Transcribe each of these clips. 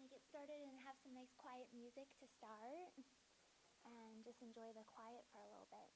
get started and have some nice quiet music to start and just enjoy the quiet for a little bit.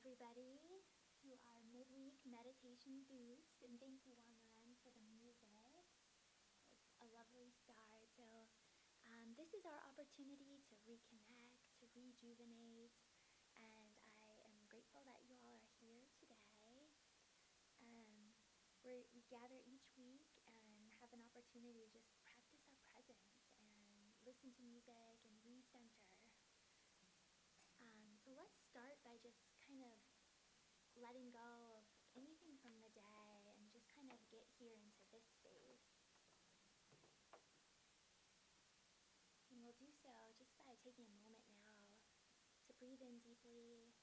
everybody, to our midweek meditation boost, and thank you, Juan Loren, for the music. It was a lovely start. So this is our opportunity to reconnect, to rejuvenate, and I am grateful that you all are here today. We gather each week and have an opportunity to just practice our presence and listen to music and recenter. So let's start by just kind of letting go of anything from the day and just kind of get here into this space. And we'll do so just by taking a moment now to breathe in deeply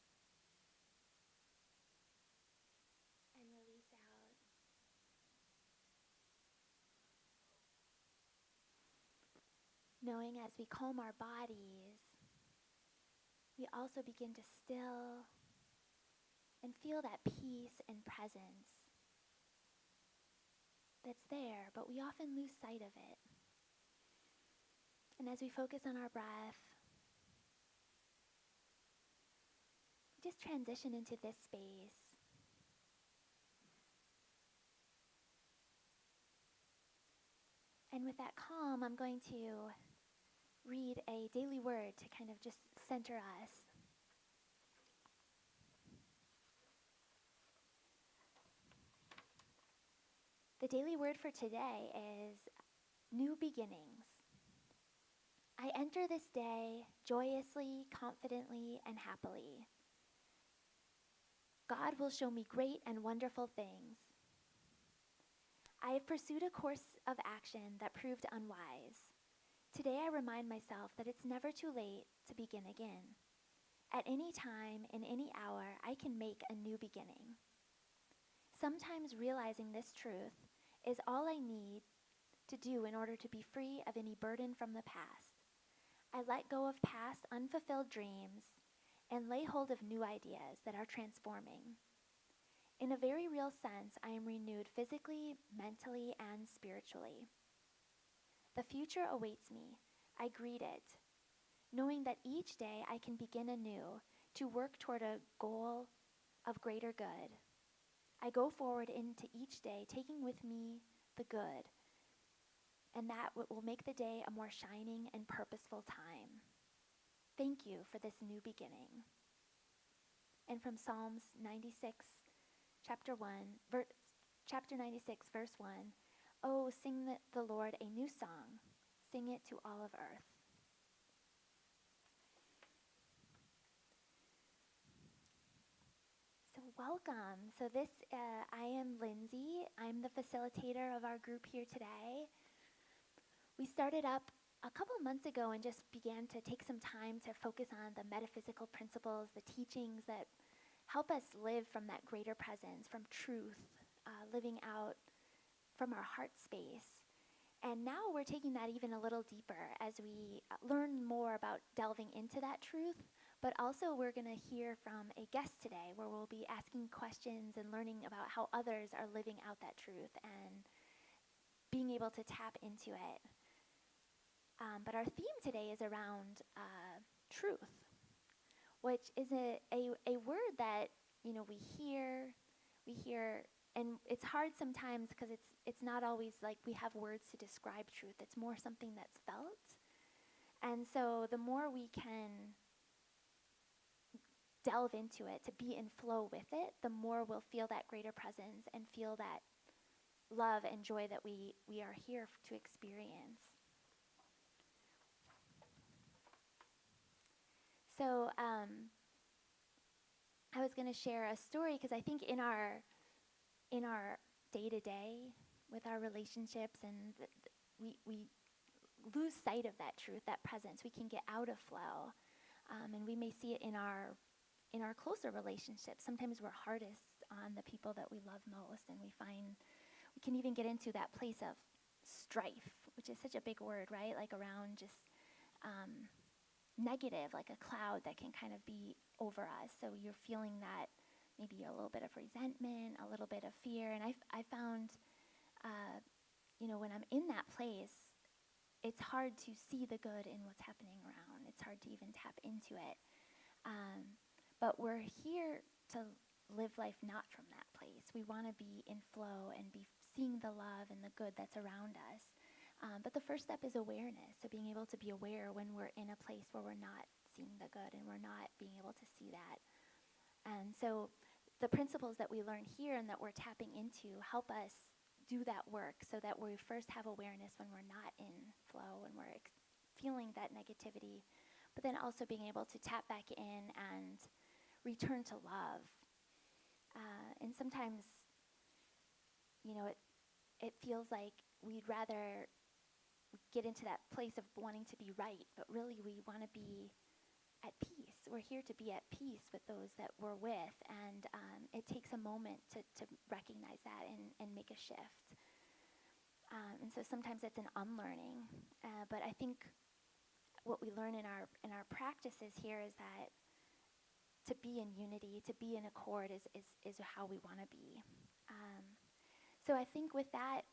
and release out. Knowing as we calm our bodies, we also begin to still and feel that peace and presence that's there, but we often lose sight of it. And as we focus on our breath, we just transition into this space. And with that calm, I'm going to read a daily word to kind of just center us. The daily word for today is new beginnings. I enter this day joyously, confidently, and happily. God will show me great and wonderful things. I have pursued a course of action that proved unwise. Today I remind myself that it's never too late to begin again. At any time, in any hour, I can make a new beginning. Sometimes realizing this truth is all I need to do in order to be free of any burden from the past. I let go of past unfulfilled dreams and lay hold of new ideas that are transforming. In a very real sense, I am renewed physically, mentally, and spiritually. The future awaits me. I greet it, knowing that each day I can begin anew to work toward a goal of greater good. I go forward into each day, taking with me the good, and that will make the day a more shining and purposeful time. Thank you for this new beginning. And from Psalms 96, chapter 96, verse 1, oh, sing the Lord a new song. Sing it to all of earth. So welcome. So I am Lindsay. I'm the facilitator of our group here today. We started up a couple months ago and just began to take some time to focus on the metaphysical principles, the teachings that help us live from that greater presence, from truth, living out from our heart space. And now we're taking that even a little deeper as we learn more about delving into that truth, but also we're going to hear from a guest today where we'll be asking questions and learning about how others are living out that truth and being able to tap into it. But our theme today is around truth, which is a word that, we hear, and it's hard sometimes because it's not always like we have words to describe truth. It's more something that's felt. And so the more we can delve into it, to be in flow with it, the more we'll feel that greater presence and feel that love and joy that we are here to experience. So I was going to share a story because I think in our day-to-day with our relationships, and we lose sight of that truth, that presence. We can get out of flow, and we may see it in our closer relationships. Sometimes we're hardest on the people that we love most, and we can even get into that place of strife, which is such a big word, right? Like around just negative, like a cloud that can kind of be over us. So you're feeling that maybe a little bit of resentment, a little bit of fear. And I found, when I'm in that place, it's hard to see the good in what's happening around. It's hard to even tap into it. But we're here to live life not from that place. We want to be in flow and be seeing the love and the good that's around us. But the first step is awareness, so being able to be aware when we're in a place where we're not seeing the good and we're not being able to see that. And so the principles that we learn here and that we're tapping into help us do that work so that we first have awareness when we're not in flow, when we're feeling that negativity, but then also being able to tap back in and return to love. And sometimes, it feels like we'd rather get into that place of wanting to be right, but really we want to be at peace. We're here to be at peace with those that we're with, and it takes a moment to recognize that and make a shift. And so sometimes it's an unlearning, but I think what we learn in our practices here is that to be in unity, to be in accord is how we want to be. So I think with that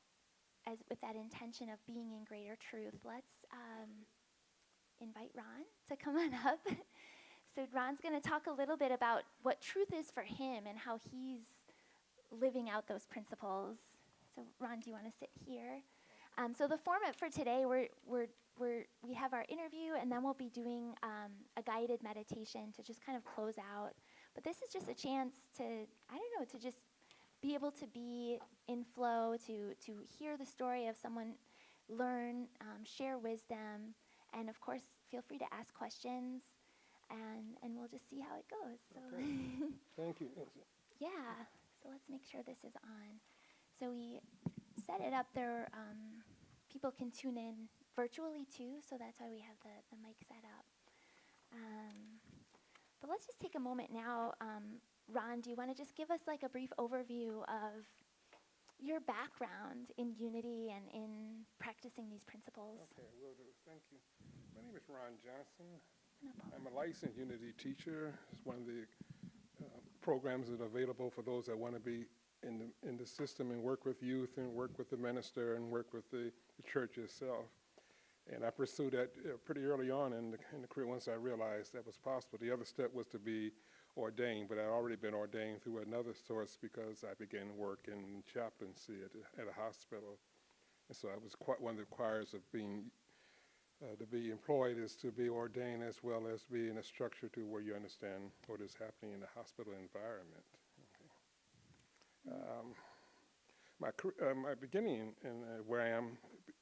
intention of being in greater truth, let's invite Ron to come on up. So Ron's going to talk a little bit about what truth is for him and how he's living out those principles. So Ron, do you want to sit here? So the format for today, we have our interview, and then we'll be doing a guided meditation to just kind of close out. But this is just a chance to just be able to be in flow, to hear the story of someone, learn, share wisdom, and of course, feel free to ask questions, and we'll just see how it goes. So okay. Thank you, Nancy. Yeah, so let's make sure this is on. So we set it up there. People can tune in virtually too, so that's why we have the mic set up. But let's just take a moment now. Ron, do you want to just give us like a brief overview of your background in unity and in practicing these principles? Okay, will do. Thank you. My name is Ron Johnson. I'm a licensed unity teacher. It's one of the programs that are available for those that want to be in the system and work with youth and work with the minister and work with the church itself. And I pursued that pretty early on in the career once I realized that was possible. The other step was to be ordained, but I'd already been ordained through another source because I began work in chaplaincy at a hospital. And so I was quite one of the requirements of being to be employed is to be ordained as well as be in a structure to where you understand what is happening in the hospital environment. Okay. My beginning and where I am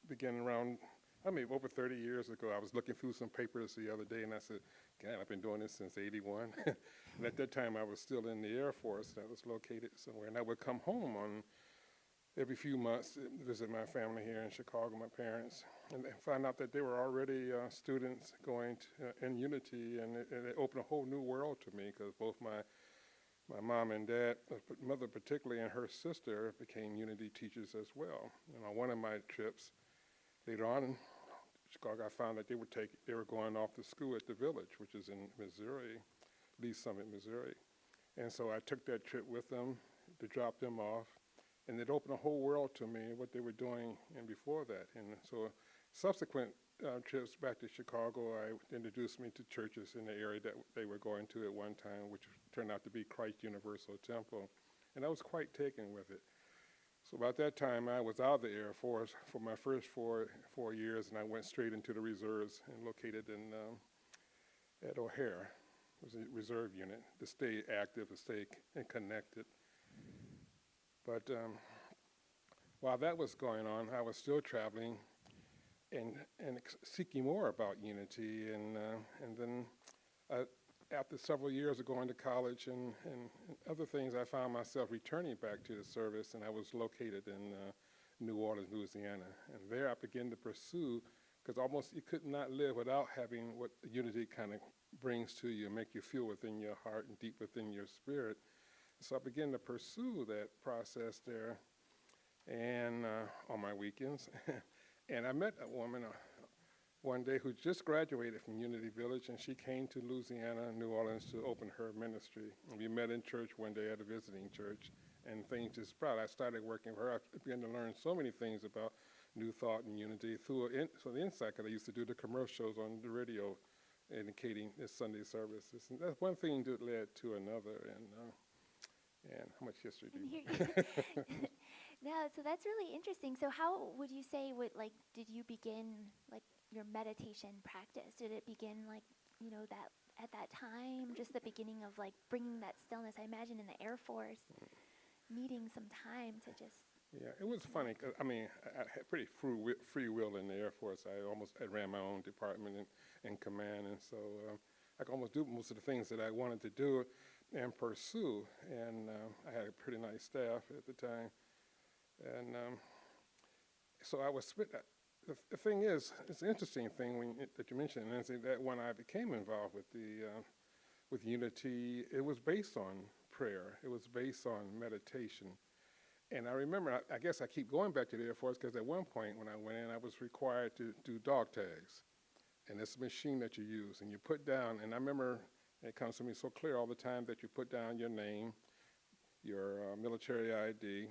began around, over 30 years ago. I was looking through some papers the other day, and I said, God, I've been doing this since '81. And at that time, I was still in the Air Force. I was located somewhere, and I would come home every few months to visit my family here in Chicago, my parents, and find out that they were already students going in Unity, and it opened a whole new world to me because both my mom and dad, mother particularly, and her sister became Unity teachers as well. And on one of my trips, later on in Chicago, I found that they were going off to school at the Village, which is in Missouri, Lee Summit, Missouri. And so I took that trip with them to drop them off, and it opened a whole world to me, what they were doing and before that. And so subsequent trips back to Chicago, I introduced me to churches in the area that they were going to at one time, which turned out to be Christ Universal Temple. And I was quite taken with it. So about that time, I was out of the Air Force for my first four years, and I went straight into the reserves and located at O'Hare. It was a reserve unit to stay active, to stay connected. But while that was going on, I was still traveling and seeking more about unity. And then after several years of going to college and other things, I found myself returning back to the service, and I was located in New Orleans, Louisiana. And there I began to pursue, because almost you could not live without having what unity kind of brings to you and make you feel within your heart and deep within your spirit. So I began to pursue that process there and on my weekends. And I met a woman one day who just graduated from Unity Village, and she came to Louisiana, New Orleans, to open her ministry. And we met in church one day at a visiting church, and things just sprouted. I started working with her. I began to learn so many things about New Thought and Unity through the insight, because I used to do the commercials on the radio indicating this Sunday services. And that's one thing that led to another. And And how much history do And you here, want? no, so that's really interesting. So how would you say did you begin like your meditation practice? Did it begin like, that at that time, just the beginning of like bringing that stillness? I imagine in the Air Force, needing some time to just Yeah, it was funny connect. because I had pretty free will in the Air Force. I ran my own department in command, and so I could almost do most of the things that I wanted to do and pursue. And I had a pretty nice staff at the time, and so I was split. The thing is, it's an interesting thing that you mentioned, and is that when I became involved with with Unity, it was based on prayer. It was based on meditation. And I remember, I guess I keep going back to the Air Force because at one point when I went in, I was required to do dog tags. And it's a machine that you use, and you put down, and I remember it comes to me so clear all the time that you put down your name, your military ID,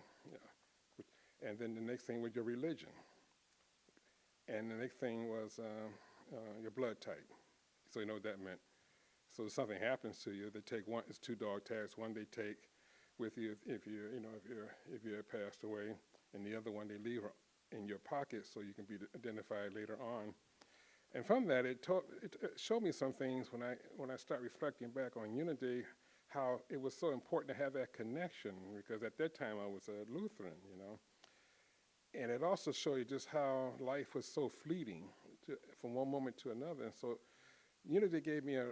and then the next thing was your religion. And the next thing was your blood type. So you know what that meant. So if something happens to you, they take one, it's two dog tags. One they take with you if you have passed away, and the other one they leave in your pocket so you can be identified later on. And from that, it showed me some things when I start reflecting back on Unity, how it was so important to have that connection, because at that time I was a Lutheran. And it also showed you just how life was so fleeting from one moment to another. And so Unity gave me a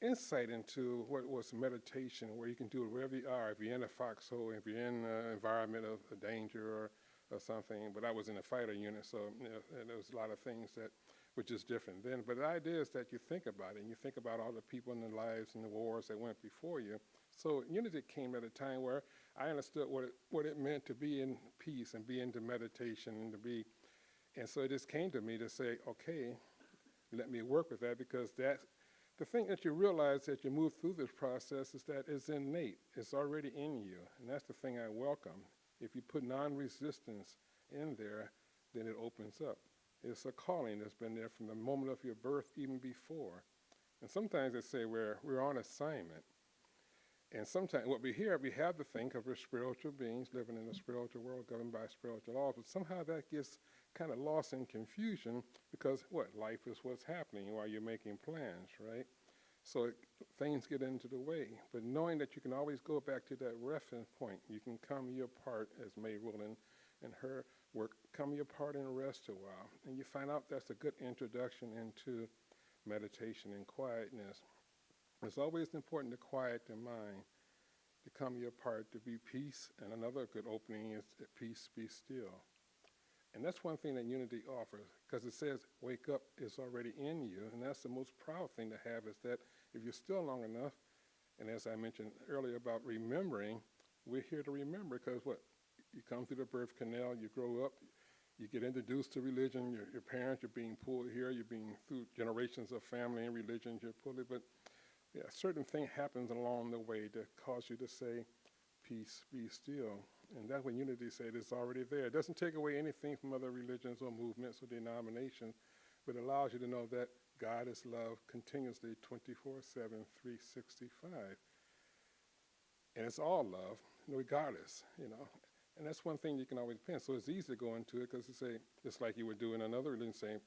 insight into what was meditation, where you can do it wherever you are. If you're in a foxhole, if you're in an environment of danger or something. But I was in a fighter unit, so and there was a lot of things that were just different then. But the idea is that you think about it, and you think about all the people in their lives and the wars that went before you. So Unity came at a time where I understood what it meant to be in peace and be into meditation and so it just came to me to say, okay, let me work with that, because that's the thing that you realize as you move through this process is that it's innate. It's already in you, and that's the thing I welcome. If you put non-resistance in there, then it opens up. It's a calling that's been there from the moment of your birth, even before. And sometimes they say we're on assignment. And sometimes what we hear, we have to think of we're spiritual beings living in a spiritual world governed by spiritual laws, but somehow that gets kind of lost in confusion because life is what's happening while you're making plans, right? So things get into the way. But knowing that you can always go back to that reference point, you can come your part, as May Rowland and her work, come your part and rest a while. And you find out that's a good introduction into meditation and quietness. It's always important to quiet the mind, to come your part, to be peace. And another good opening is peace, be still. And that's one thing that Unity offers, because it says wake up is already in you. And that's the most proud thing to have, is that if you're still long enough, and as I mentioned earlier about remembering, we're here to remember, because you come through the birth canal, you grow up, you get introduced to religion, your parents, you're being pulled here, you're being through generations of family and religion, you're pulled, but a certain thing happens along the way that cause you to say, peace, be still. And that's when Unity said it's already there. It doesn't take away anything from other religions or movements or denominations, but it allows you to know that God is love continuously 24/7, 365. And it's all love, regardless. And that's one thing you can always pin. So it's easy to go into it because you say, just like you would do in another religion, saying,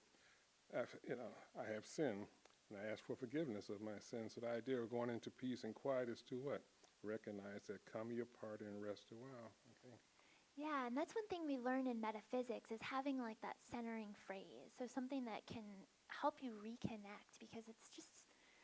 I have sinned, and I ask for forgiveness of my sins. So the idea of going into peace and quiet is to what? Recognize that come your part and rest a while. Okay. Yeah, and that's one thing we learn in metaphysics is having like that centering phrase. So something that can help you reconnect, because it's just,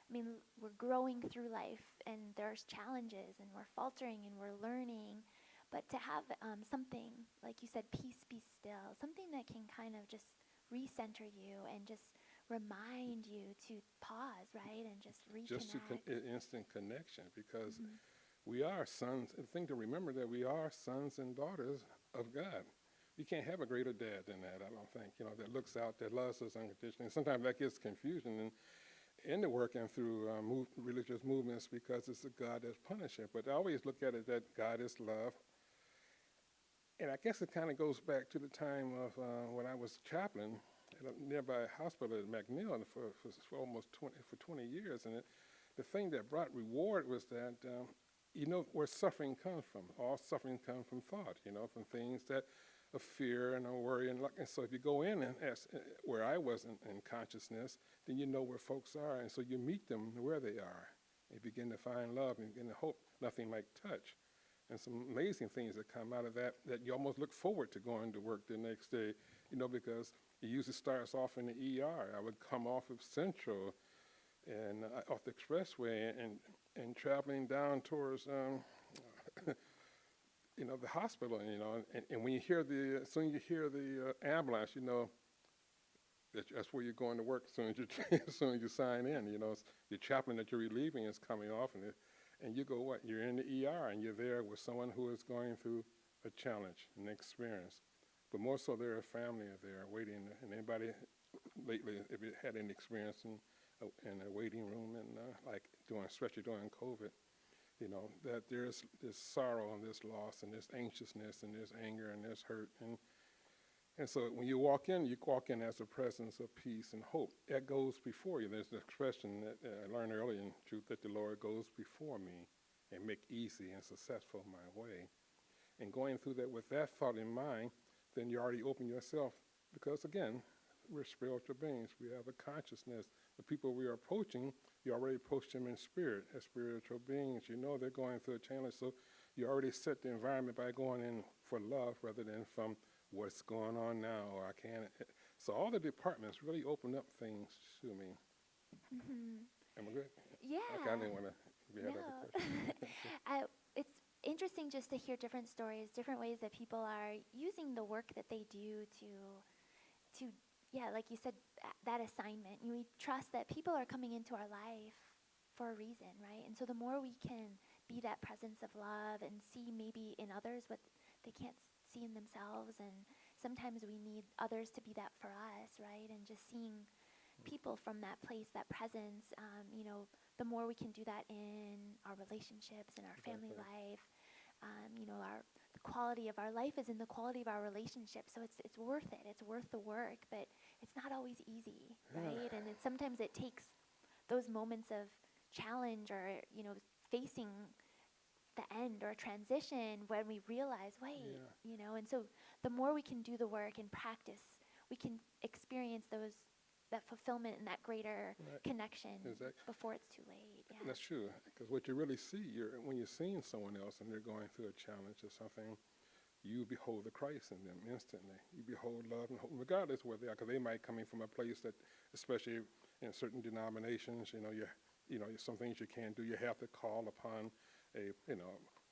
we're growing through life and there's challenges and we're faltering and we're learning. But to have something, like you said, peace be still, something that can kind of just recenter you and just remind you to pause, right? And just Just to reconnect. instant connection, because we are sons. The thing to remember that we are sons and daughters of God. You can't have a greater dad than that, I don't think, that looks out, that loves us unconditionally. Sometimes that gets confusion in the work and through religious movements, because it's a God that's punishing. But I always look at it that God is love. And I guess it kind of goes back to the time of when I was chaplain at a nearby hospital at McNeil for almost 20 years. And the thing that brought reward was that you know where suffering comes from. All suffering comes from thought, you know, from things that of fear and of worry and so if you go in and ask, where I wasn't in consciousness, then you know where folks are, and so you meet them where they are. You begin to find love and begin to hope. Nothing like touch, and some amazing things that come out of that that you almost look forward to going to work the next day, you know, because it usually starts off in the ER. I would come off of Central and off the expressway and traveling down towards you know, the hospital, you know, and when you hear the, as soon as you hear the ambulance, you know, that's where you're going to work as soon as you, as soon as you sign in, you know, your chaplain that you're relieving is coming off, and you go, what, you're in the ER, and you're there with someone who is going through a challenge, an experience. But more so, their family are there waiting, and anybody lately, if you had any experience in a waiting room, and like especially during COVID, you know, that there's this sorrow and this loss and this anxiousness and this anger and this hurt. And so when you walk in as a presence of peace and hope. That goes before you. There's an expression that I learned early in truth, that the Lord goes before me and make easy and successful my way. And going through that with that thought in mind, then you already open yourself, because again, we're spiritual beings. We have a consciousness. The people we are approaching, you already approach them in spirit as spiritual beings. You know they're going through a challenge, so you already set the environment by going in for love rather than from what's going on now, or I can't. So all the departments really open up things to me. Mm-hmm. Am I good? Yeah. Okay, I didn't want to. We have No. other questions. It's interesting just to hear different stories, different ways that people are using the work that they do to yeah, like you said, that assignment. We trust that people are coming into our life for a reason, right? And so the more we can be that presence of love and see maybe in others what they can't see in themselves, and sometimes we need others to be that for us, right? And just seeing people from that place, that presence, you know, the more we can do that in our relationships, in our family life, you know, the quality of our life is in the quality of our relationship. So it's worth it. It's worth the work, but it's not always easy, right? And sometimes it takes those moments of challenge, or, you know, facing the end or transition when we realize, wait, you know, and so the more we can do the work and practice, we can experience that fulfillment and that greater connection before it's too late. Yeah. That's true, because what you really see, when you're seeing someone else and they're going through a challenge or something, you behold the Christ in them instantly. You behold love and hope, regardless where they are, because they might come in from a place that, especially in certain denominations, you know, some things you can't do. You have to call upon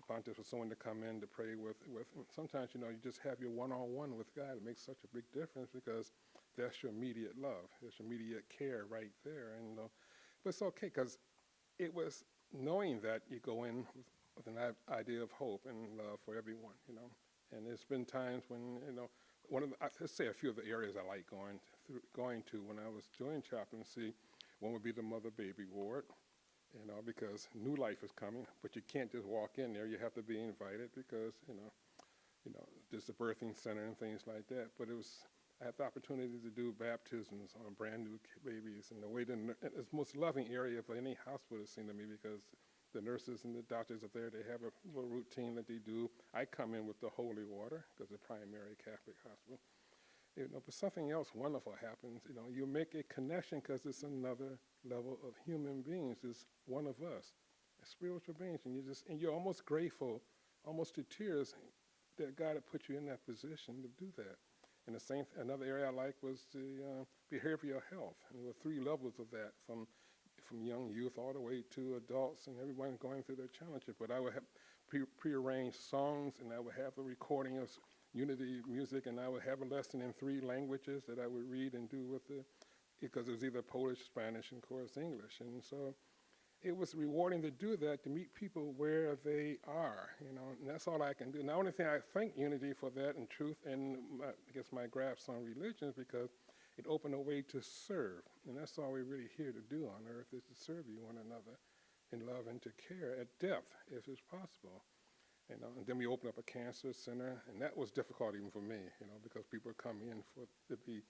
upon just for someone to come in to pray with. Sometimes, you know, you just have your one-on-one with God. It makes such a big difference, because that's your immediate love. That's your immediate care right there. And but it's okay, because it was knowing that you go in with an idea of hope and love for everyone, you know. And there's been times when, you know, let's say a few of the areas I like going to when I was doing chaplaincy. One would be the mother-baby ward, you know, because new life is coming, but you can't just walk in there. You have to be invited, because, you know, there's a birthing center and things like that. But I had the opportunity to do baptisms on brand new babies, and it's the most loving area of any hospital, it seemed to me, because the nurses and the doctors are there. They have a little routine that they do. I come in with the holy water, because it's a primary Catholic hospital. You know, but something else wonderful happens. You know, you make a connection, because it's another level of human beings. It's one of us, spiritual beings, and you're almost grateful, almost to tears, that God had put you in that position to do that. And another area I like was the behavioral health, and there were 3 levels of that, from young youth all the way to adults, and everyone going through their challenges. But I would have prearranged songs, and I would have a recording of unity music, and I would have a lesson in 3 languages that I would read and do because it was either Polish, Spanish, and of course English. And so it was rewarding to do that, to meet people where they are, you know, and that's all I can do. And the only thing I thank Unity for that, and Truth, and I guess my grasp on religion, is because it opened a way to serve. And that's all we're really here to do on earth, is to serve you one another in love and to care at depth, if it's possible. And then we opened up a cancer center, and that was difficult even for me, you know, because people come in to be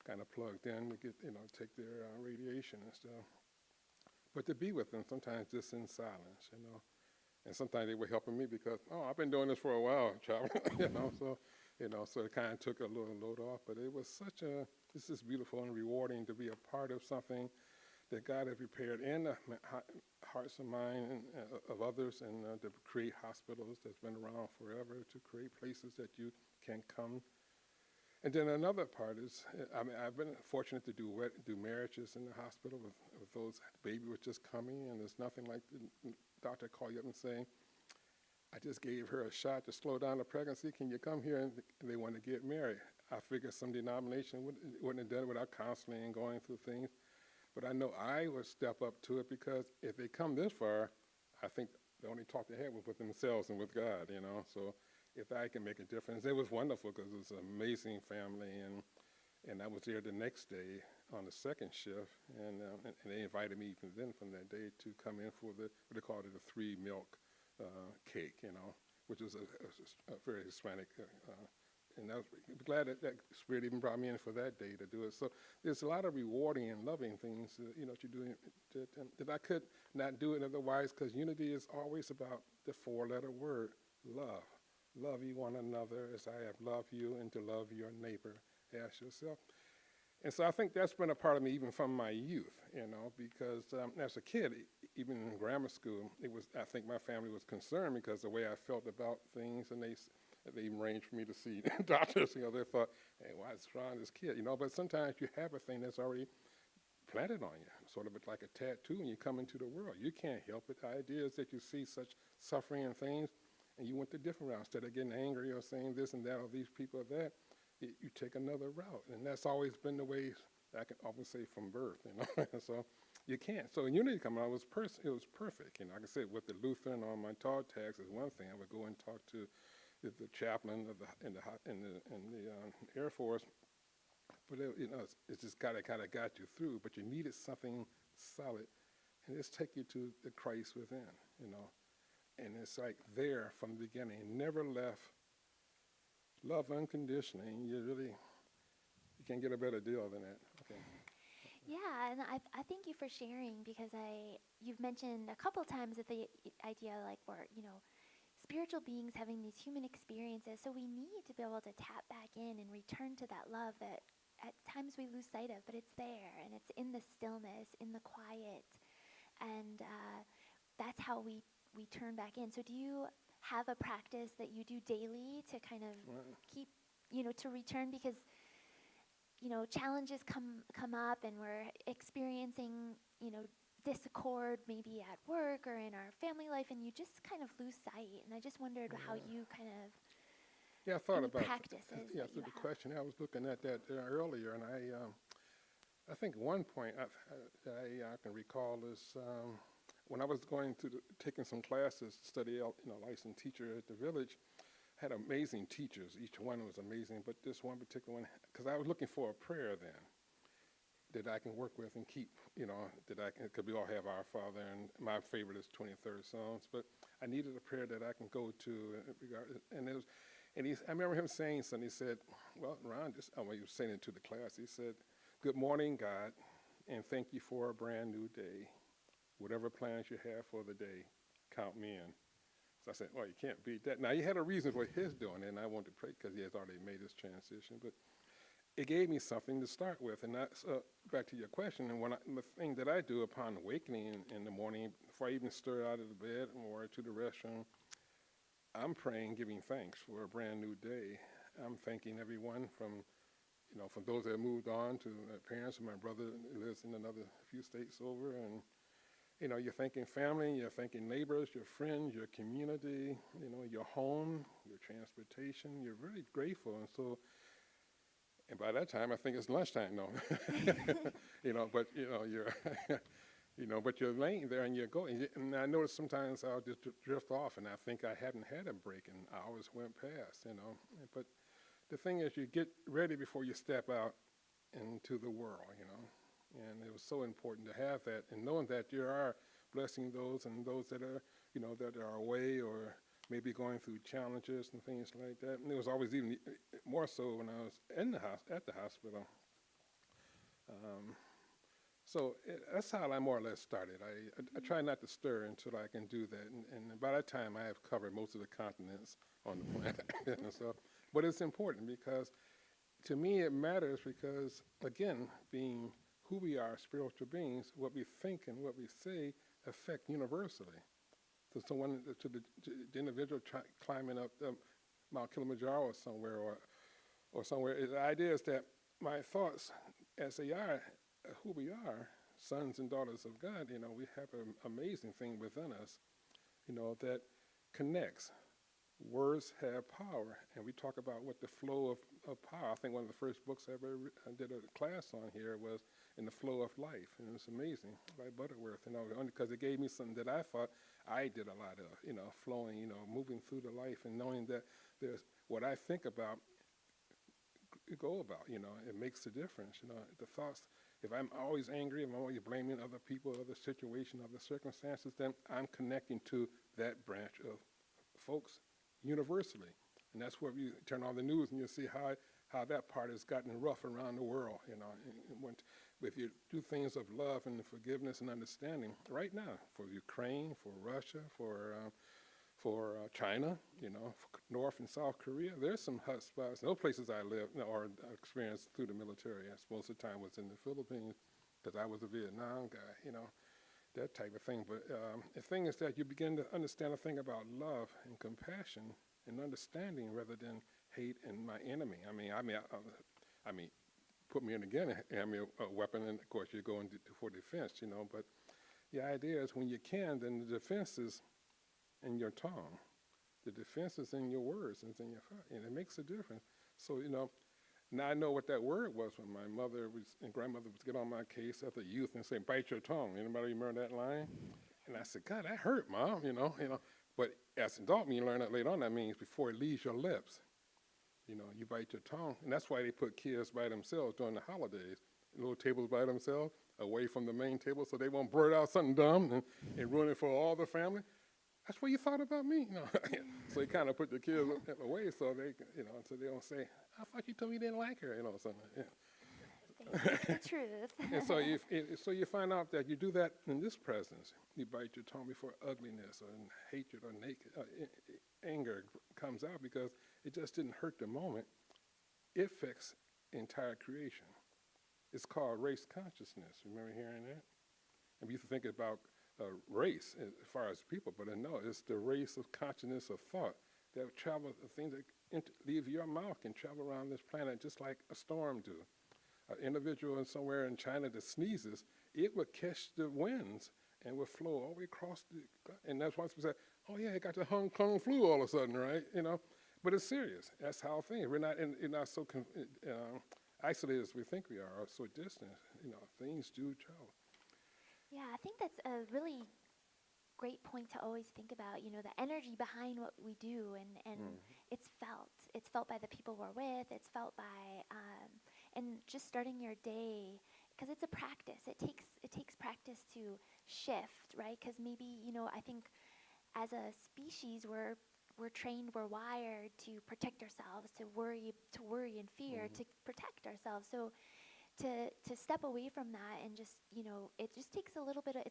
kind of plugged in to get, you know, take their radiation and stuff. But to be with them sometimes just in silence, you know. And sometimes they were helping me because, oh, I've been doing this for a while, child. So it kind of took a little load off. But it was this is beautiful and rewarding to be a part of something that God has prepared in the hearts and minds of others, and to create hospitals that's been around forever, to create places that you can come. And then another part is, I've been fortunate to do marriages in the hospital with those, the baby was just coming, and there's nothing like the doctor call you up and say, I just gave her a shot to slow down the pregnancy. Can you come here? And they want to get married. I figured some denomination wouldn't have done it without counseling and going through things. But I know I would step up to it, because if they come this far, I think the only talk they had was with themselves and with God, So if I can make a difference, it was wonderful, because it was an amazing family, and I was there the next day on the second shift, and they invited me even then from that day to come in for what they called it, a 3 milk cake, which was a very Hispanic. And I was glad that Spirit even brought me in for that day to do it. So there's a lot of rewarding and loving things, that you're doing that I could not do it otherwise, because unity is always about the 4-letter word, love. Love you one another as I have loved you, and to love your neighbor as yourself. And so I think that's been a part of me even from my youth, because as a kid, even in grammar school, I think my family was concerned because the way I felt about things, and they even arranged for me to see doctors. They thought, hey, what's wrong with this kid? But sometimes you have a thing that's already planted on you, sort of like a tattoo, when you come into the world. You can't help it. The idea is that you see such suffering and things, and you went the different route. Instead of getting angry or saying this and that, or these people or that, you take another route. And that's always been the way, I can always say, from birth, So you can't. So unity coming out, it was perfect. Like I said, with the Lutheran on my talk tags is one thing. I would go and talk to the chaplain in the Air Force, but it's just kind of got you through. But you needed something solid, and it's take you to the Christ within, and it's like there from the beginning, never left. Love unconditionally. You can't get a better deal than that. Okay. Yeah, and I thank you for sharing, because you've mentioned a couple times that the idea, like, we're spiritual beings having these human experiences, so we need to be able to tap back in and return to that love that at times we lose sight of, but it's there, and it's in the stillness, in the quiet, and that's how we turn back in. So do you have a practice that you do daily to kind of keep, to return, because challenges come up, and we're experiencing, discord maybe at work or in our family life, and you just kind of lose sight. And I just wondered how you kind of, I thought about practices. Yeah, so the question, I was looking at that earlier, and I think one point that I can recall is when I was taking some classes to study, licensed teacher at the village. Had amazing teachers. Each one was amazing, but this one particular one, because I was looking for a prayer then that I can work with and keep, because we all have Our Father, and my favorite is 23rd Psalms, but I needed a prayer that I can go to, I remember him saying something. He said, well, Ron, he was saying it to the class. He said, good morning, God, and thank you for a brand new day. Whatever plans you have for the day, count me in. So I said, well, you can't beat that. Now, he had a reason for his doing it, and I wanted to pray because he has already made his transition. But it gave me something to start with. And that's back to your question. And the thing that I do upon awakening in the morning, before I even stir out of the bed or to the restroom, I'm praying, giving thanks for a brand new day. I'm thanking everyone from those that moved on to my parents, and my brother lives in another few states over, and you're thanking family, you're thanking neighbors, your friends, your community, your home, your transportation. You're really grateful. And by that time, I think it's lunchtime, no. But, but you're laying there and you're going. And I notice sometimes I'll just drift off, and I think I haven't had a break, and hours went past, But the thing is, you get ready before you step out into the world, And it was so important to have that, and knowing that you are blessing those that are, that are away or maybe going through challenges and things like that. And it was always even more so when I was at the hospital. So that's how I more or less started. I Mm-hmm. try not to stir until I can do that, and by that time I have covered most of the continents on the planet. And so, but it's important because to me it matters because again, being who we are, spiritual beings, what we think and what we say affect universally. To someone, to the individual climbing up Mount Kilimanjaro somewhere or somewhere, the idea is that my thoughts, as they are, who we are, sons and daughters of God, we have an amazing thing within us, that connects. Words have power, and we talk about what the flow of power. I think one of the first books I ever did a class on here was In the Flow of Life, and it's amazing by Butterworth, only because it gave me something that I thought I did a lot of, flowing, moving through the life and knowing that there's what I think about, go about, it makes a difference, the thoughts. If I'm always angry, if I'm always blaming other people, other situations, other circumstances, then I'm connecting to that branch of folks universally. And that's where you turn on the news and you see how that part has gotten rough around the world, if you do things of love and forgiveness and understanding, right now, for Ukraine, for Russia, for China, for North and South Korea. There's some hot spots. Those places I live or experienced through the military. Most of the time was in the Philippines because I was a Vietnam guy, that type of thing. But the thing is that you begin to understand a thing about love and compassion and understanding rather than hate and my enemy. I mean, put me in again, hand me a weapon, and of course you're going for defense, But the idea is when you can, then the defense is in your tongue. The defense is in your words and it's in your heart, and it makes a difference. So, now I know what that word was when my mother and grandmother would get on my case as a youth and say, "Bite your tongue." Anybody remember that line? And I said, "God, that hurt, Mom." But as an adult, when you learn that later on, that means before it leaves your lips, you bite your tongue, and that's why they put kids by themselves during the holidays, little tables by themselves, away from the main table, so they won't blurt out something dumb and ruin it for all the family. That's what you thought about me, So you kind of put the kids away, so so they don't say, "I thought you told me you didn't like her," something. Yeah. They speak the truth. And so you find out that you do that in this presence. You bite your tongue before ugliness or hatred or anger comes out because it just didn't hurt the moment. It affects entire creation. It's called race consciousness. Remember hearing that? And we used to think about race as far as people, but no, it's the race of consciousness of thought that travel, the things that leave your mouth can travel around this planet just like a storm do. An individual somewhere in China that sneezes, it would catch the winds and would flow all the way across and that's why people say, "Oh yeah, it got the Hong Kong flu all of a sudden," right? But it's serious. That's how things. We're not so isolated as we think we are, or so distant. Things do travel. Yeah, I think that's a really great point to always think about, the energy behind what we do, and Mm-hmm. it's felt. It's felt by the people we're with. It's felt by, and just starting your day, because it's a practice. It takes practice to shift, right? Because maybe, I think as a species, we're trained, we're wired to protect ourselves, to worry and fear, Mm-hmm. to protect ourselves. So to step away from that and just, it just takes a little bit of,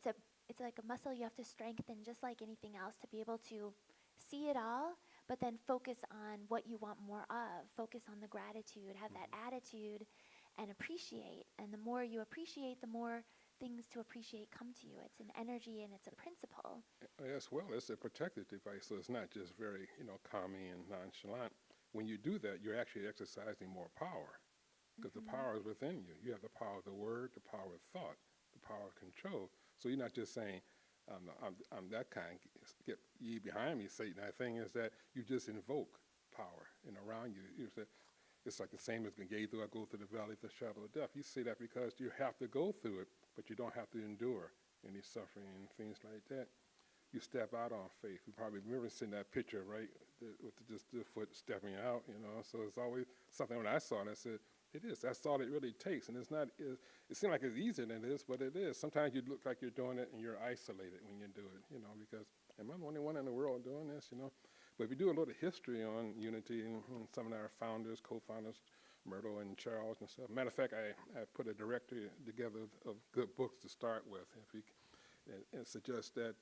it's like a muscle you have to strengthen, just like anything else, to be able to see it all, but then focus on what you want more of, focus on the gratitude, have that attitude, and appreciate. And the more you appreciate, the more things to appreciate come to you. It's an energy and it's a principle. As well, it's a protective device, so it's not just very, calming and nonchalant. When you do that, you're actually exercising more power because the Hmm. power is within you. You have the power of the word, the power of thought, the power of control. So you're not just saying, I'm that kind, get ye behind me, Satan. The thing is that you just invoke power and around you. It's like the same as gave through I go through the valley of the shadow of death. You say that because you have to go through it, but you don't have to endure any suffering and things like that. You step out on faith. You probably remember seeing that picture, right, with just the foot stepping out, So it's always something when I saw it, I said, it is. That's all it really takes. And it's not, it seems like it's easier than it is, but it is. Sometimes you look like you're doing it and you're isolated when you do it, because am I the only one in the world doing this, But if you do a little history on unity and some of our founders, co-founders, Myrtle and Charles and stuff. Matter of fact, I put a directory together of good books to start with. If you and suggest that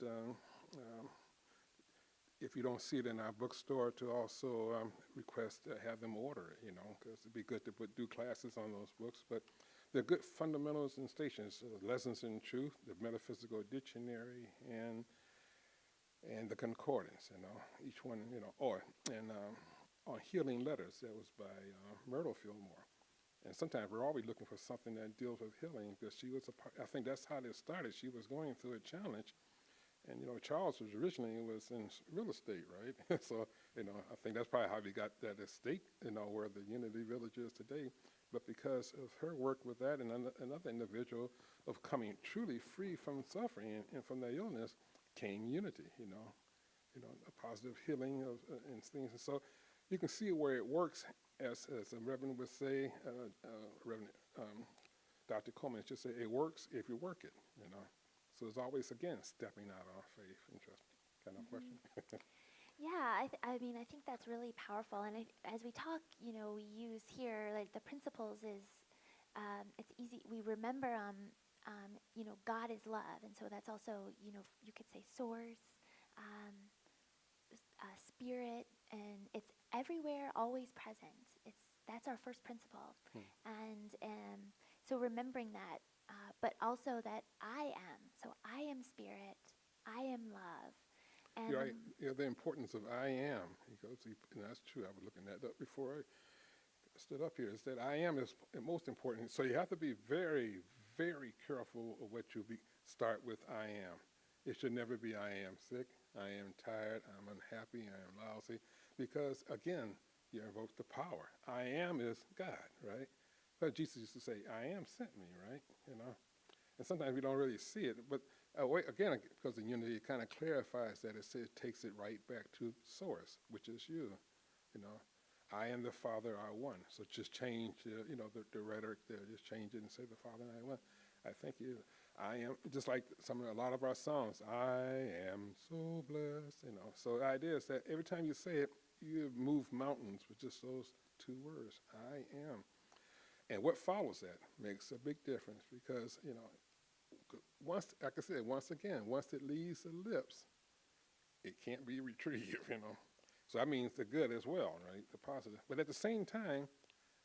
if you don't see it in our bookstore, to also request to have them order it, because it'd be good to do classes on those books. But they're good fundamentals and stations, lessons in truth, the metaphysical dictionary, and the concordance, each one, and on healing letters, that was by Myrtle Fillmore. And sometimes we're always looking for something that deals with healing, because I think that's how this started. She was going through a challenge. And, Charles was originally in real estate, right? So, I think that's probably how we got that estate, where the Unity Village is today. But because of her work with that and another individual of coming truly free from suffering and from their illness, came unity, a positive healing of and things. And so you can see where it works, as the Reverend would say, Reverend Dr. Coleman just say, it works if you work it, So there's always, again, stepping out on faith. Interesting kind of question. Yeah, I mean, I think that's really powerful. And as we talk, we use here, like the principles is, it's easy. We remember, God is love. And so that's also, you could say source, um, spirit, and it's everywhere, always present. That's our first principle. And so remembering that, but also that I am. So I am spirit. I am love. And You're right. The importance of I am. And that's true. I was looking that up before I stood up here. Is that I am is most important. So you have to be very, very careful of what you start with. I am. It should never be I am sick. I am tired. I'm unhappy. I am lousy. Because again, you invoke the power. I am is God, right? But Jesus used to say, I am sent me, right? And sometimes we don't really see it. But again, because the unity, it kind of clarifies that. It takes it right back to source, which is you. I and the Father are one. So just change, the rhetoric there. Just change it and say the Father and I are one. I thank you. I am, just like a lot of our songs, I am so blessed, So the idea is that every time you say it, you move mountains with just those two words, I am. And what follows that makes a big difference, because, once, like I said, once it leaves the lips, it can't be retrieved, So that means the good as well, right? The positive. But at the same time,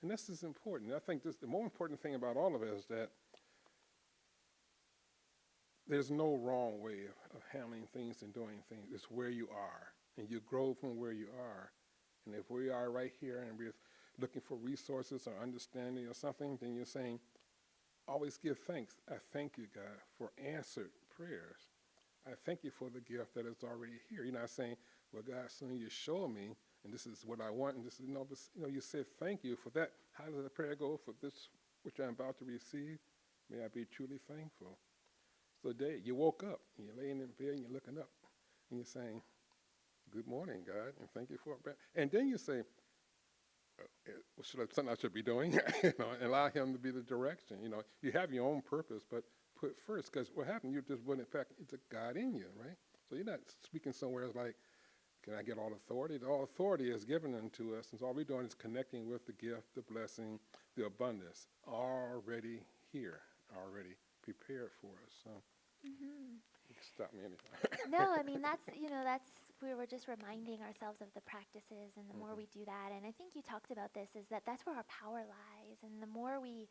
and this is important, I think the more important thing about all of it is that there's no wrong way of handling things and doing things. It's where you are, and you grow from where you are. And if we are right here and we're looking for resources or understanding or something, then you're saying, always give thanks. I thank you, God, for answered prayers. I thank you for the gift that is already here. You're not saying, well, God, soon you show me, and this is what I want, and this is, but, you said thank you for that. How does the prayer go? For this, which I'm about to receive, may I be truly thankful. So today, you woke up, and you're laying in bed, and you're looking up, and you're saying, good morning, God, and thank you for it. And then you say, something I should be doing, and allow him to be the direction. You have your own purpose, but put first, because what happened, you just put it back into God in you, right? So you're not speaking somewhere like, can I get all authority? All authority is given unto us, and so all we're doing is connecting with the gift, the blessing, the abundance, already here, already prepared for us. So you can stop me anytime. No, I mean, that's we were just reminding ourselves of the practices, and the more we do that, and I think you talked about this, is that's where our power lies, and the more we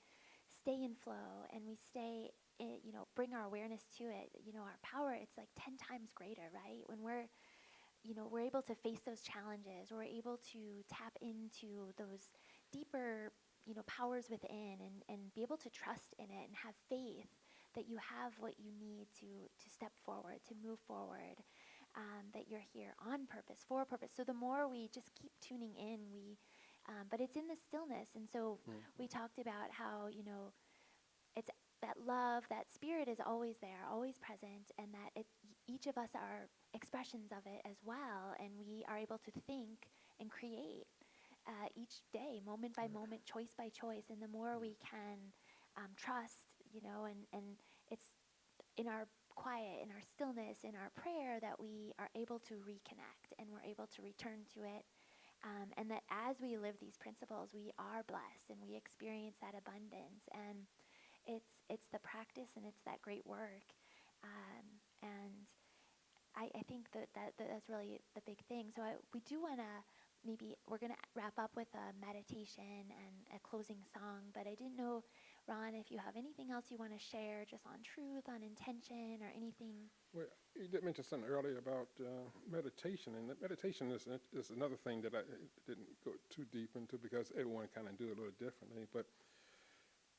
stay in flow and we stay in, bring our awareness to it, our power, it's like 10 times greater, right? When we're able to face those challenges, we're able to tap into those deeper, powers within, and be able to trust in it and have faith that you have what you need to step forward, to move forward, that you're here on purpose, for a purpose. So the more we just keep tuning in, but it's in the stillness. And so we talked about how, it's that love, that spirit is always there, always present, and that each of us are expressions of it as well, and we are able to think and create each day, moment by moment, choice by choice. And the more we can trust, and it's in our quiet, in our stillness, in our prayer, that we are able to reconnect and we're able to return to it. And that as we live these principles, we are blessed and we experience that abundance. And it's the practice and it's that great work. And I think that's really the big thing. So we do want to maybe we're going to wrap up with a meditation and a closing song. But I didn't know, Ron, if you have anything else you want to share just on truth, on intention, or anything. Well, you did mention something earlier about meditation, and meditation is another thing that I didn't go too deep into because everyone kind of do it a little differently. But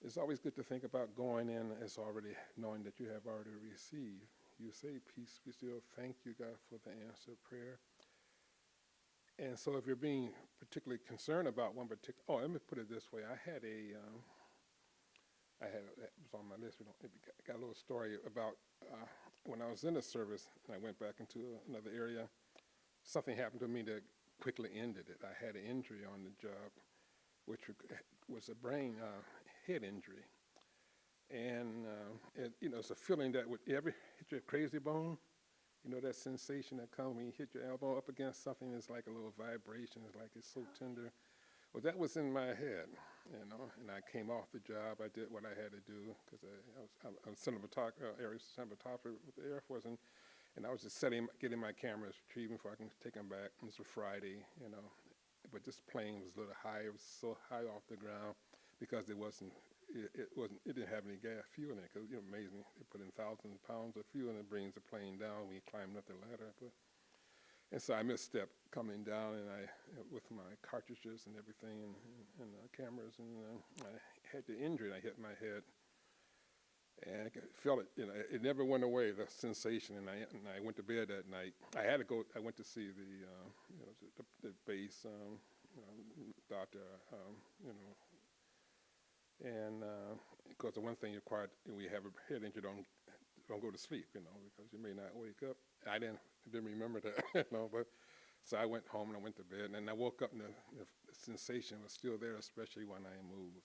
it's always good to think about going in as already knowing that you have already received. You say, "Peace be still." Thank you, God, for the answered prayer. And so, if you're being particularly concerned about one particular, let me put it this way: it was on my list. Got a little story about when I was in the service and I went back into another area. Something happened to me that quickly ended it. I had an injury on the job, which was a brain head injury, and it's a feeling that would ever hit your crazy bone. You know that sensation that comes when you hit your elbow up against something. It's like a little vibration. It's like it's so tender. Well, that was in my head, and I came off the job. I did what I had to do because I was area cinematographer with the Air Force, and I was just getting my cameras retrieving before I can take them back. It was a Friday, but this plane was a little high. It was so high off the ground because it didn't have any fuel in it. Because amazing, they put in thousands of pounds of fuel and it brings the plane down when you climb up the ladder. And so I misstepped coming down, and with my cartridges and everything, and cameras, and I had the injury. And I hit my head, and I felt it. It never went away. The sensation, and I went to bed that night. I had to go. I went to see the base doctor, and because the one thing required when you have a head injury, don't go to sleep, because you may not wake up. I didn't remember that, but so I went home and I went to bed, and then I woke up and the sensation was still there, especially when I moved,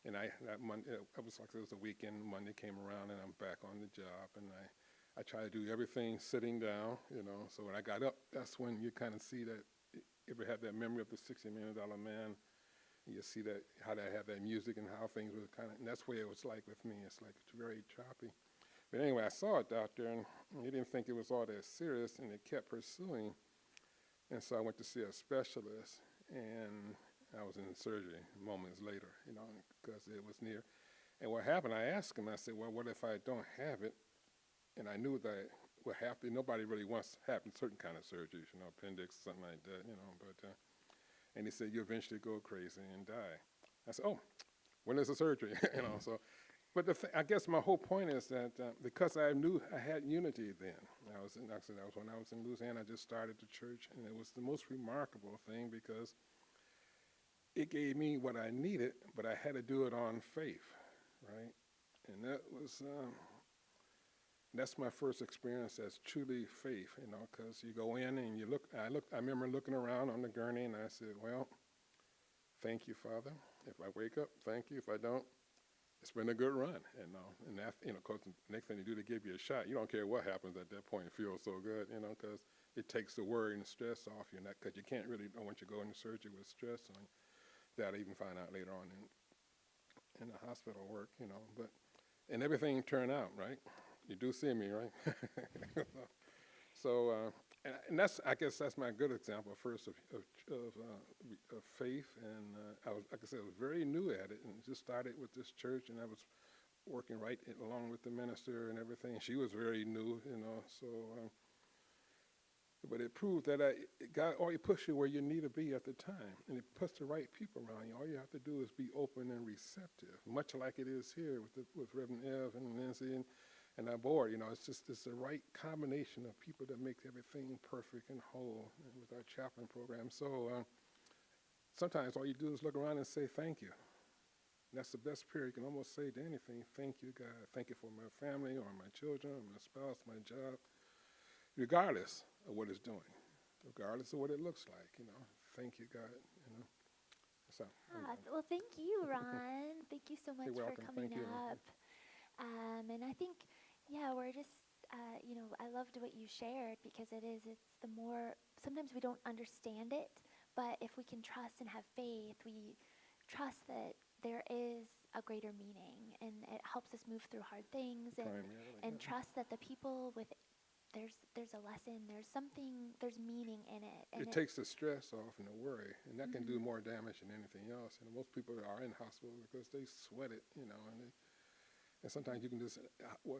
And that Monday, it was like it was a weekend. Monday came around and I'm back on the job, and I try to do everything sitting down, So when I got up, that's when you kind of see that. You ever have that memory of the $60 million man? You see that how they have that music and how things were and that's where it was like with me. It's like it's very choppy. But anyway, I saw a doctor, and he didn't think it was all that serious, and it kept pursuing. And so I went to see a specialist, and I was in surgery moments later, because it was near. And what happened, I asked him, I said, well, what if I don't have it? And I knew that what happened, nobody really wants to happen certain kind of surgeries, appendix, something like that, but, and he said, you eventually go crazy and die. I said, oh, when is the surgery? So. But I guess my whole point is that because I knew I had unity then. That was when I was in Louisiana. I just started the church, and it was the most remarkable thing because it gave me what I needed, but I had to do it on faith, right? And that was that's my first experience as truly faith, because you go in and you look. I remember looking around on the gurney, and I said, well, thank you, Father. If I wake up, thank you. If I don't, it's been a good run, and that, because the next thing they do, they give you a shot. You don't care what happens at that point. It feels so good, because it takes the worry and stress off you, because you can't really, once you go into surgery with stress on you, that I even find out later on in the hospital work, and everything turned out, right? You do see me, right? So, and that's, I guess that's my good example first of faith, and I was, like I said, I was very new at it, and just started with this church, and I was working right along with the minister and everything. She was very new, so, but it proved that God always puts you where you need to be at the time, and it puts the right people around you. All you have to do is be open and receptive, much like it is here with Reverend Ev and Lindsay and our board. It's the right combination of people that make everything perfect and whole with our chaplain program. So sometimes all you do is look around and say thank you. And that's the best prayer you can almost say to anything. Thank you, God. Thank you for my family or my children or my spouse, my job, regardless of what it's doing, regardless of what it looks like. Thank you, God. So, Well, thank you, Ron. Thank you so much you're welcome. for coming Thank you. up. And I think, we're just, I loved what you shared because it's the more, sometimes we don't understand it, But if we can trust and have faith, we trust that there is a greater meaning, and it helps us move through hard things, Primarily, and yeah. trust that the people with there's a lesson, there's something, there's meaning in it, and It takes the stress off and the worry, and that can do Mhm. more damage than anything else. And most people are in hospital because they sweat it, and sometimes you can just,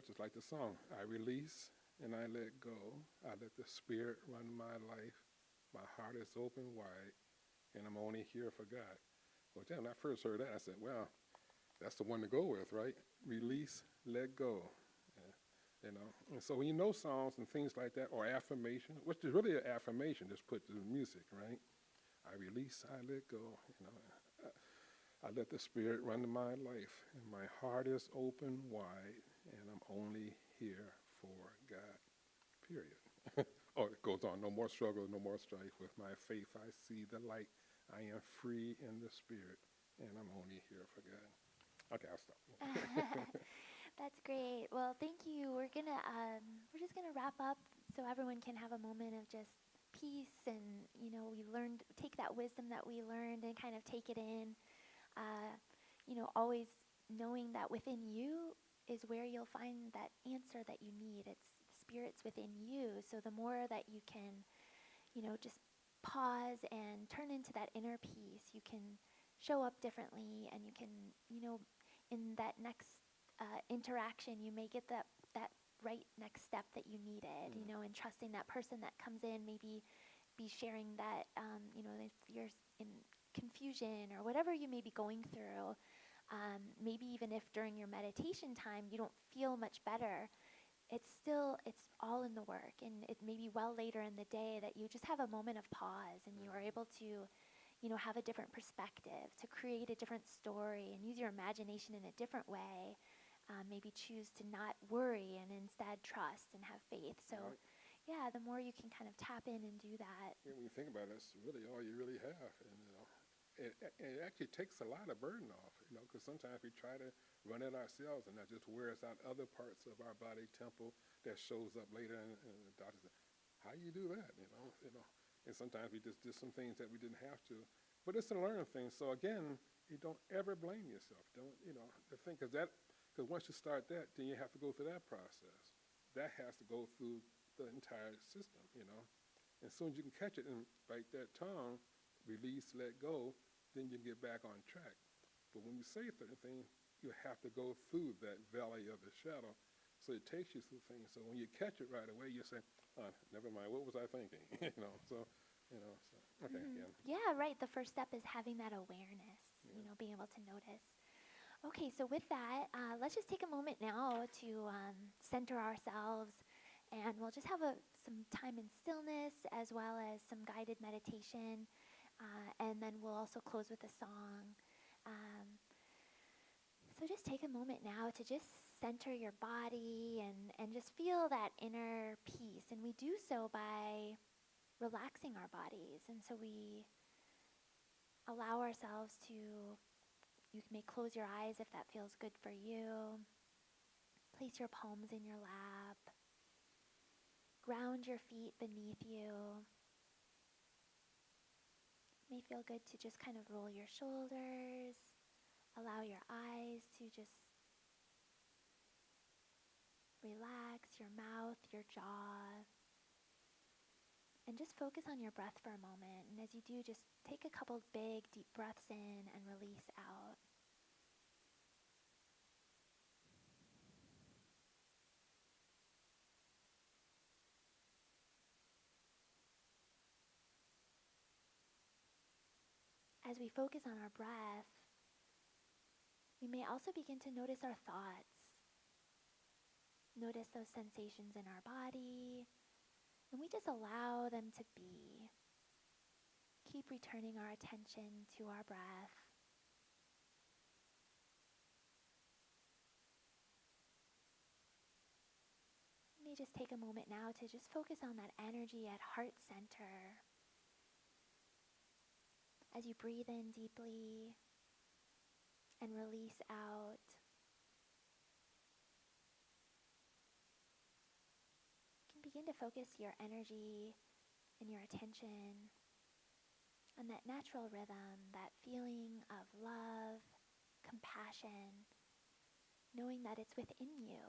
just like the song, I release and I let go. I let the spirit run my life. My heart is open wide, and I'm only here for God. Well, then when I first heard that, I said, well, that's the one to go with, right? Release, let go. And so when you know songs and things like that, or affirmation, which is really an affirmation, just put to the music, right? I release, I let go. I let the spirit run my life, and my heart is open wide, and I'm only here for God. Period. Oh, it goes on. No more struggle, no more strife. With my faith, I see the light. I am free in the spirit, and I'm only here for God. Okay, I'll stop. That's great. Well, thank you. We're just gonna wrap up so everyone can have a moment of just peace, and we learned take that wisdom that we learned and kind of take it in. Always knowing that within you is where you'll find that answer that you need. It's the spirit's within you. So the more that you can, just pause and turn into that inner peace, you can show up differently, and you can, in that next interaction, you may get that right next step that you needed, and trusting that person that comes in, maybe be sharing that, if you're in confusion or whatever you may be going through, maybe even if during your meditation time you don't feel much better, it's all in the work, and it may be well later in the day that you just have a moment of pause, and you are able to have a different perspective, to create a different story and use your imagination in a different way. Maybe choose to not worry and instead trust and have faith. So Right. yeah, the more you can kind of tap in and do that. Yeah, when you think about it, it's really all you really have. And it actually takes a lot of burden off, because sometimes we try to run it ourselves, and that just wears out other parts of our body temple that shows up later. And the doctor said, how you do that, And sometimes we just did some things that we didn't have to. But it's a learned thing. So again, you don't ever blame yourself. Don't, the thing, because once you start that, then you have to go through that process. That has to go through the entire system. And as soon as you can catch it and bite that tongue, release, let go, then you get back on track. But when you say certain things, you have to go through that valley of the shadow. So it takes you through things. So when you catch it right away, you say, never mind, what was I thinking? Okay, Mhm. again. Yeah, right. The first step is having that awareness, Yeah. being able to notice. Okay, so with that, let's just take a moment now to center ourselves, and we'll just have some time in stillness as well as some guided meditation, and then we'll also close with a song. Um, so just take a moment now to just center your body, and just feel that inner peace. And we do so by relaxing our bodies. And so we allow ourselves to, you may close your eyes if that feels good for you. Place your palms in your lap. Ground your feet beneath you. It may feel good to just kind of roll your shoulders. Allow your eyes to just relax, your mouth, your jaw. And just focus on your breath for a moment. And as you do, just take a couple big, deep breaths in and release out. As we focus on our breath, we may also begin to notice our thoughts. Notice those sensations in our body, and we just allow them to be. Keep returning our attention to our breath. You may just take a moment now to just focus on that energy at heart center. As you breathe in deeply and release out, you can begin to focus your energy and your attention on that natural rhythm, that feeling of love, compassion, knowing that it's within you.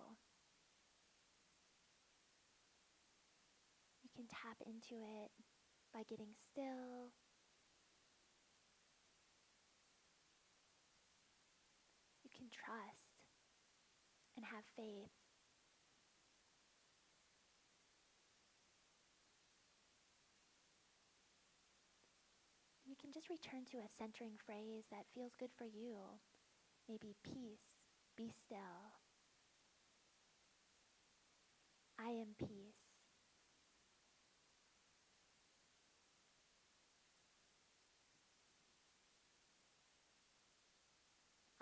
You can tap into it by getting still. You can trust and have faith. You can just return to a centering phrase that feels good for you. Maybe peace, be still. I am peace.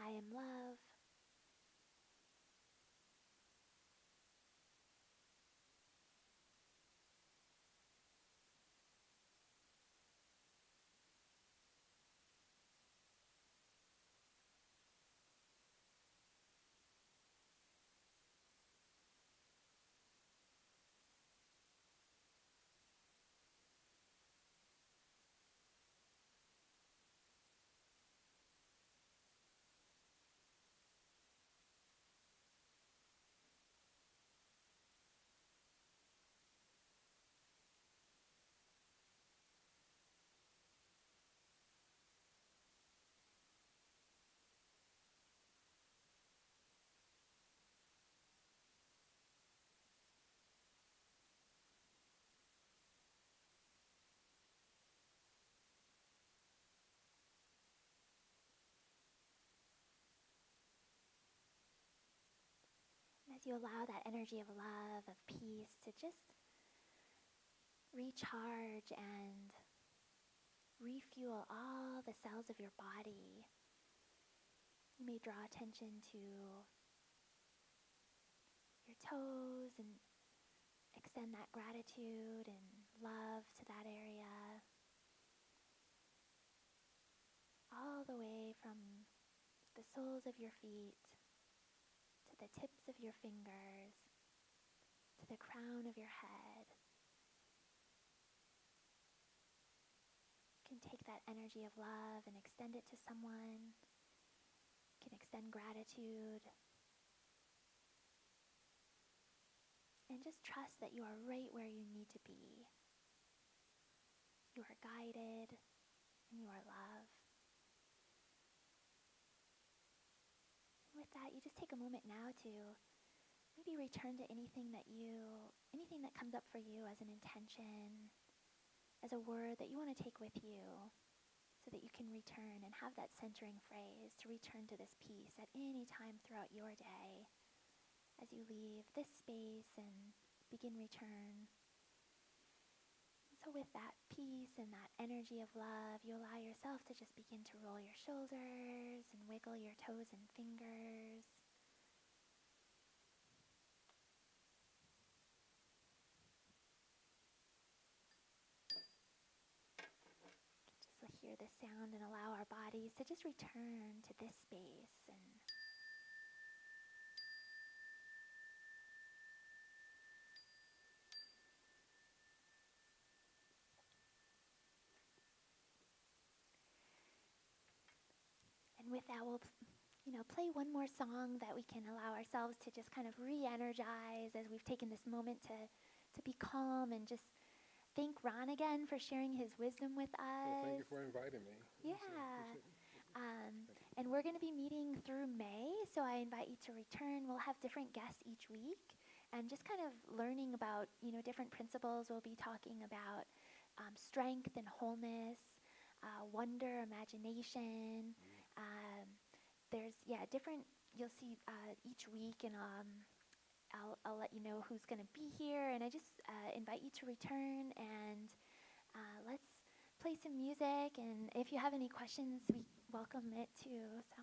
I am love. And as you allow that energy of love, of peace to just recharge and refuel all the cells of your body, you may draw attention to your toes and extend that gratitude and love to that area, all the way from the soles of your feet to the tips of your fingers to the crown of your head. You can take that energy of love and extend it to someone. You can extend gratitude. And just trust that you are right where you need to be. You are guided and you are loved. And with that, you just take a moment now to maybe return to anything that comes up for you as an intention, as a word that you want to take with you, so that you can return and have that centering phrase to return to this peace at any time throughout your day as you leave this space and begin return. So with that peace and that energy of love, you allow yourself to just begin to roll your shoulders and wiggle your toes and fingers. Just hear the sound and allow our bodies to just return to this space. And with that, we'll play one more song that we can allow ourselves to just kind of re-energize as we've taken this moment to be calm and just thank Ron again for sharing his wisdom with us. Well, thank you for inviting me. Yeah. And we're going to be meeting through May, so I invite you to return. We'll have different guests each week and just kind of learning about, different principles. We'll be talking about strength and wholeness, wonder, imagination. There's different. You'll see each week, and I'll let you know who's going to be here. And I just invite you to return, and let's play some music. And if you have any questions, we welcome it too. So.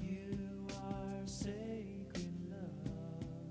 You are sacred love.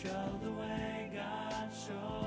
Show the way, God, show